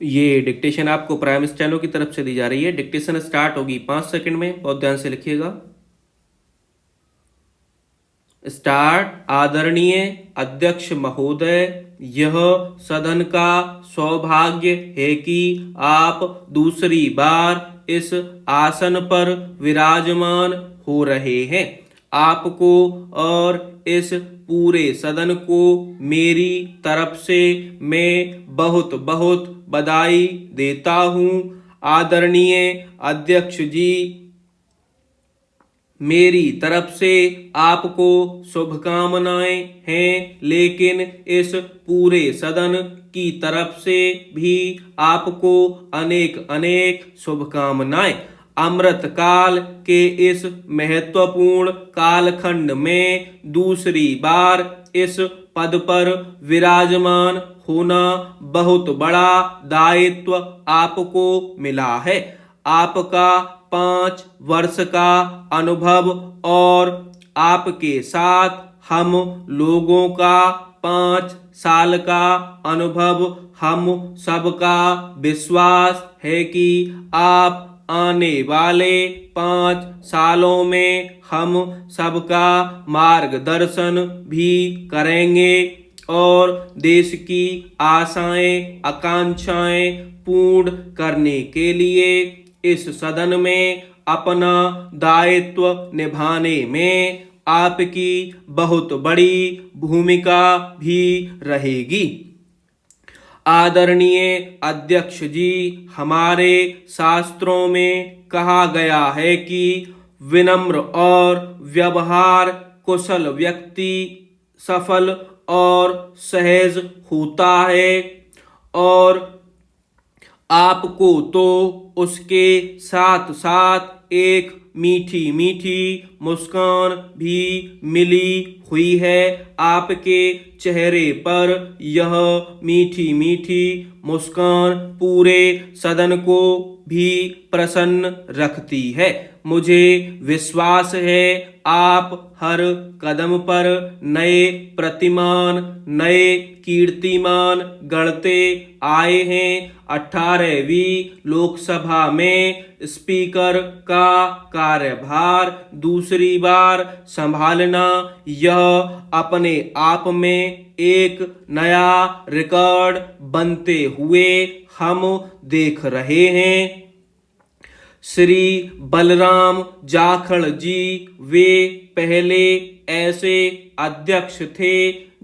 ये डिक्टेशन आपको prime steno की तरफ से दी जा रही है। डिक्टेशन स्टार्ट होगी 5 सेकंड में, बहुत ध्यान से लिखिएगा। स्टार्ट। आदरणीय अध्यक्ष महोदय, यह सदन का सौभाग्य है कि आप दूसरी बार इस आसन पर विराजमान हो रहे हैं। आपको और इस पूरे सदन को मेरी तरफ से मैं बहुत बहुत बधाई देता हूं। आदरणीय अध्यक्ष जी, मेरी तरफ से आपको शुभकामनाएं हैं, लेकिन इस पूरे सदन की तरफ से भी आपको अनेक अनेक शुभकामनाएं। अमृत काल के इस महत्वपूर्ण कालखंड में दूसरी बार इस पद पर विराजमान होना बहुत बड़ा दायित्व आपको मिला है। आपका 5 वर्ष का अनुभव और आपके साथ हम लोगों का 5 साल का अनुभव, हम सबका विश्वास है कि आप आने वाले 5 सालों में हम सबका मार्गदर्शन भी करेंगे और देश की आशाएं आकांक्षाएं पूर्ण करने के लिए इस सदन में अपना दायित्व निभाने में आपकी बहुत बड़ी भूमिका भी रहेगी। आदरणीय अध्यक्ष जी, हमारे शास्त्रों में कहा गया है कि विनम्र और व्यवहार कुशल व्यक्ति सफल और सहज होता है, और आपको तो उसके साथ साथ एक मीठी मीठी मुस्कान भी मिली हुई है। आपके चेहरे पर यह मीठी मीठी मुस्कान पूरे सदन को भी प्रसन्न रखती है। मुझे विश्वास है आप हर कदम पर नए प्रतिमान, नए कीर्तिमान गढ़ते आए हैं। 18वीं लोकसभा में स्पीकर का कार्यभार दूसरी बार संभालना, यह अपने आप में एक नया रिकॉर्ड बनते हुए हम देख रहे हैं। श्री बलराम जाखड़ जी वे पहले ऐसे अध्यक्ष थे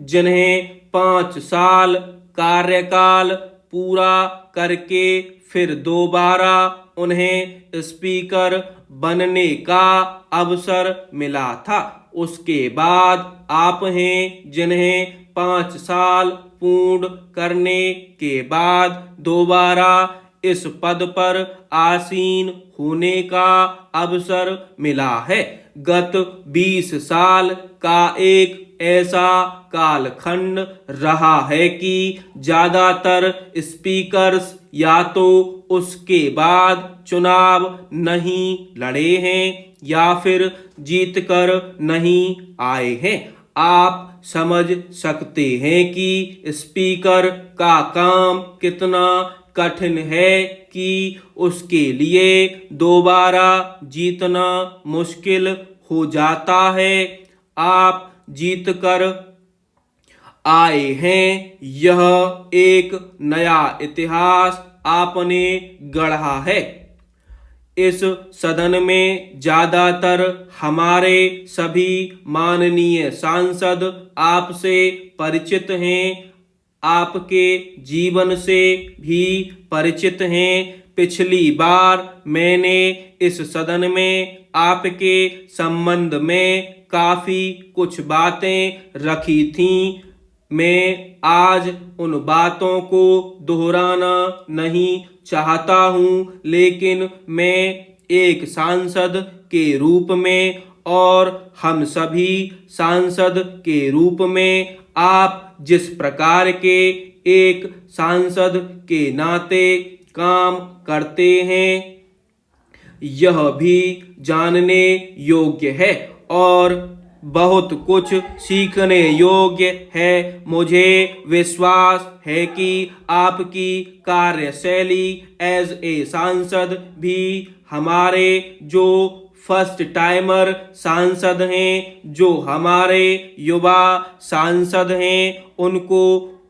जिन्हें 5 साल कार्यकाल पूरा करके फिर दोबारा उन्हें स्पीकर बनने का अवसर मिला था। उसके बाद आप हैं जिन्हें 5 साल पूर्ण करने के बाद दोबारा इस पद पर आसीन होने का अवसर मिला है। गत 20 साल का एक ऐसा कालखंड रहा है कि ज्यादातर स्पीकर्स या तो उसके बाद चुनाव नहीं लड़े हैं या फिर जीतकर नहीं आए हैं। आप समझ सकते हैं कि स्पीकर का काम कितना कठिन है कि उसके लिए दोबारा जीतना मुश्किल हो जाता है। आप जीतकर आए हैं, यह एक नया इतिहास आपने गढ़ा है। इस सदन में ज्यादातर हमारे सभी माननीय सांसद आपसे परिचित हैं, आपके जीवन से भी परिचित हैं। पिछली बार मैंने इस सदन में आपके संबंध में काफी कुछ बातें रखी थीं। मैं आज उन बातों को दोहराना नहीं चाहता हूं, लेकिन मैं एक सांसद के रूप में और हम सभी सांसद के रूप में आप जिस प्रकार के एक सांसद के नाते काम करते हैं, यह भी जानने योग्य है। और बहुत कुछ सीखने योग्य है। मुझे विश्वास है कि आपकी कार्यशैली एज ए सांसद भी हमारे जो फर्स्ट टाइमर सांसद हैं, जो हमारे युवा सांसद हैं, उनको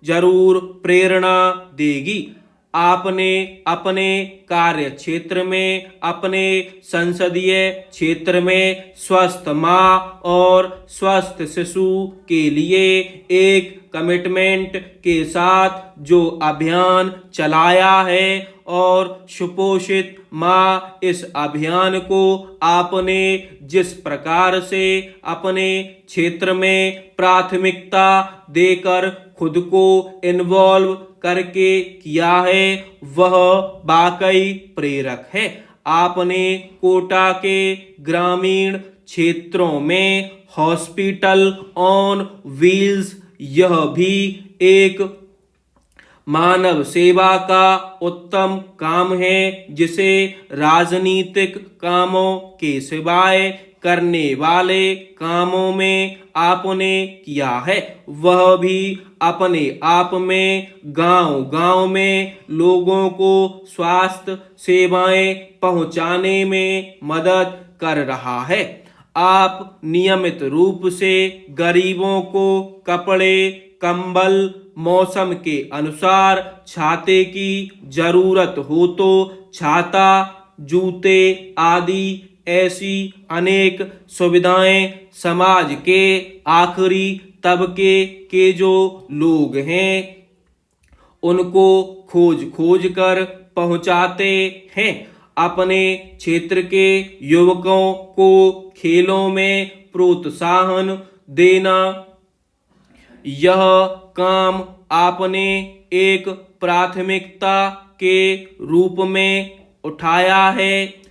जरूर प्रेरणा देगी। आपने अपने कार्य क्षेत्र में, अपने संसदीय क्षेत्र में स्वस्थ माँ और स्वस्थ शिशु के लिए एक कमिटमेंट के साथ जो अभियान चलाया है और सुपोषित माँ, इस अभियान को आपने जिस प्रकार से अपने क्षेत्र में प्राथमिकता देकर खुद को इन्वॉल्व करके किया है, वह वाकई प्रेरक है। आपने कोटा के ग्रामीण क्षेत्रों में हॉस्पिटल ऑन व्हील्स, यह भी एक मानव सेवा का उत्तम काम है, जिसे राजनीतिक कामों के सिवाय करने वाले कामों में आपने किया है। वह भी अपने आप में गांव-गांव में लोगों को स्वास्थ्य सेवाएं पहुंचाने में मदद कर रहा है। आप नियमित रूप से गरीबों को कपड़े, कंबल, मौसम के अनुसार छाते की जरूरत हो तो छाता, जूते आदि ऐसी अनेक सुविधाएं समाज के आखिरी तबके के जो लोग हैं उनको खोज कर पहुंचाते हैं। अपने क्षेत्र के युवकों को खेलों में प्रोत्साहन देना, यह काम आपने एक प्राथमिकता के रूप में उठाया है।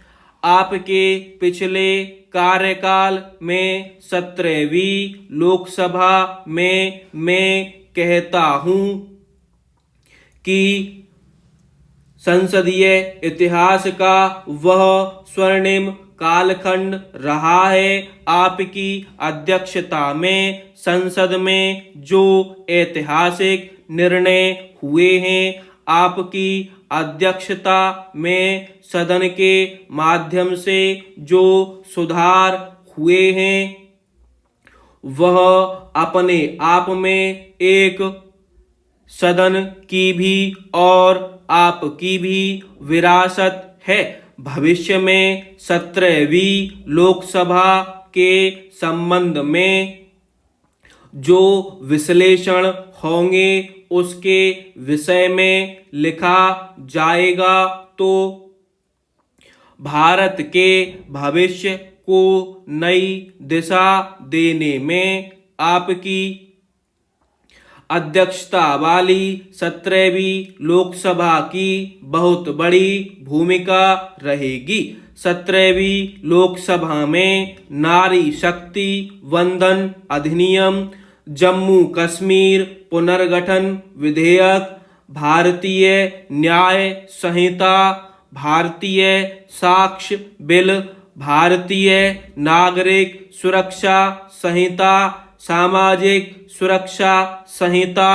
आपके पिछले कार्यकाल में 17वीं लोकसभा में मैं कहता हूं कि संसदीय इतिहास का वह स्वर्णिम कालखंड रहा है। आपकी अध्यक्षता में संसद में जो ऐतिहासिक निर्णय हुए हैं, आपकी अध्यक्षता में सदन के माध्यम से जो सुधार हुए हैं, वह अपने आप में एक सदन की भी और आपकी भी विरासत है। भविष्य में 17वीं लोकसभा के संबंध में जो विश्लेषण होंगे उसके विषय में लिखा जाएगा, तो भारत के भविष्य को नई दिशा देने में आपकी अध्यक्षता वाली 17वीं लोकसभा की बहुत बड़ी भूमिका रहेगी। 17वीं लोकसभा में नारी शक्ति वंदन अधिनियम, जम्मू कश्मीर पुनर्गठन विधेयक, भारतीय न्याय संहिता, भारतीय साक्ष्य बिल, भारतीय नागरिक सुरक्षा संहिता, सामाजिक सुरक्षा संहिता,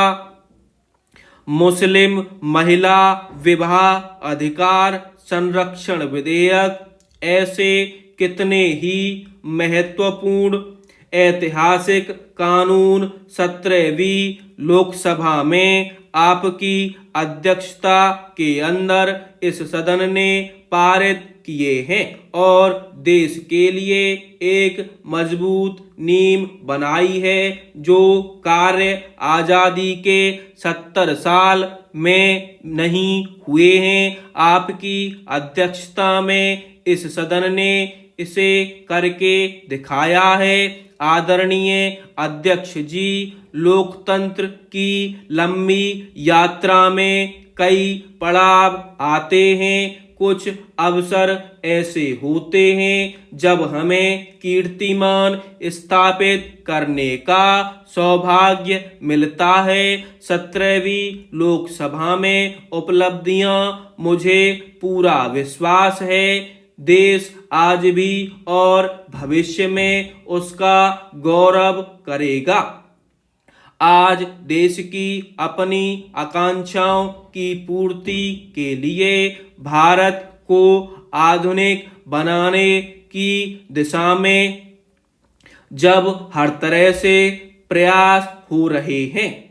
मुस्लिम महिला विवाह अधिकार संरक्षण विधेयक, ऐसे कितने ही महत्वपूर्ण ऐतिहासिक कानून 17वीं लोकसभा में आपकी अध्यक्षता के अंदर इस सदन ने पारित किए हैं और देश के लिए एक मजबूत नींव बनाई है, जो कार्य आजादी के 70 साल में नहीं हुए हैं। आपकी अध्यक्षता में इस सदन ने इसे करके दिखाया है। आदरणीय अध्यक्ष जी, लोकतंत्र की लंबी यात्रा में कई पड़ाव आते हैं। कुछ अवसर ऐसे होते हैं जब हमें कीर्तिमान स्थापित करने का सौभाग्य मिलता है। 17वीं लोकसभा में उपलब्धियां, मुझे पूरा विश्वास है देश आज भी और भविष्य में उसका गौरव करेगा। आज देश की अपनी आकांक्षाओं की पूर्ति के लिए भारत को आधुनिक बनाने की दिशा में जब हर तरह से प्रयास हो रहे हैं,